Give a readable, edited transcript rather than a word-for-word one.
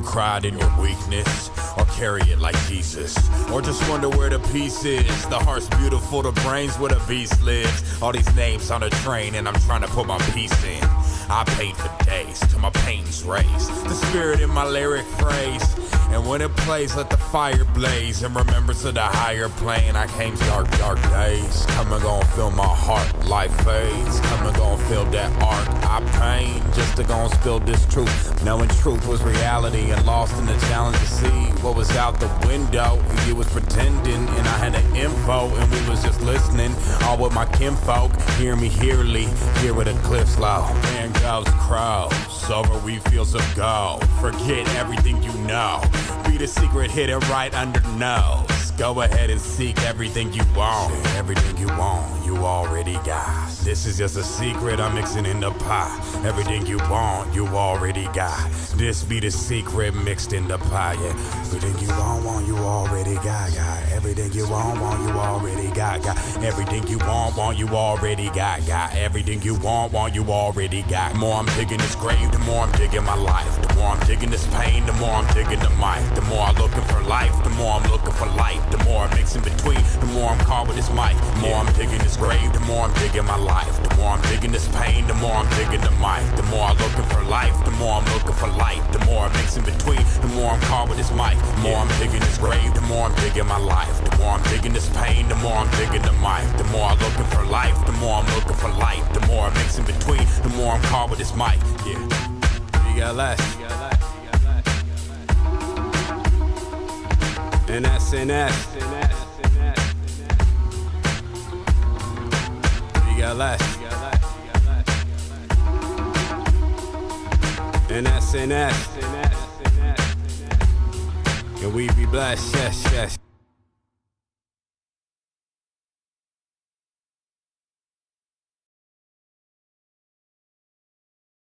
cried in your weakness, or carry it like Jesus, or just wonder where the peace is. The heart's beautiful, the brain's where the beast lives. All these names on a train and I'm trying to put my piece in. I paint for days till my pain's raised. The spirit in my lyric phrase. And when it plays, let the fire blaze. In remembrance of the higher plane, I came dark, dark days. Come and gon' feel my heart, life fades. Come and gon' feel that arc I pain. Just to gon' spill this truth. Knowing truth was reality and lost in the challenge to see what was out the window. You was pretending and I had the info and we was just listening. All with my kinfolk, hear me hearly. Here where the cliffs low. Man goes crows, over we fields of gold. Forget everything you know. Be the secret hidden right under nose. Go ahead and seek everything you want. Everything you want, you already got. This is just a secret I'm mixing in the pie. Everything you want, you already got. This be the secret mixed in the pie, yeah. Everything you want, you already got. Everything you want, you already got. Everything you want, you already got. Everything you want, you already got. The more I'm digging this grave, the more I'm digging my life. The more I'm digging this pain, the more I'm digging the mic. The more I'm looking for life, the more I'm looking for light. The more I mix in between, the more I'm caught with this mic. The more I'm digging this grave, the more I'm digging my life. The more I'm digging this pain, the more I'm digging the mic. The more I'm looking for life, the more I'm looking for light. The more I mix in between, the more I'm caught with this mic. The more I'm digging this grave, the more I'm digging my life. The more I'm digging this pain, the more I'm digging the mic. The more I'm looking for life, the more I'm looking for light. The more I mix in between, the more I'm caught with this mic. Yeah, you got less. And that's in that. You got less. And that's in that. And we be blessed, yes, yes.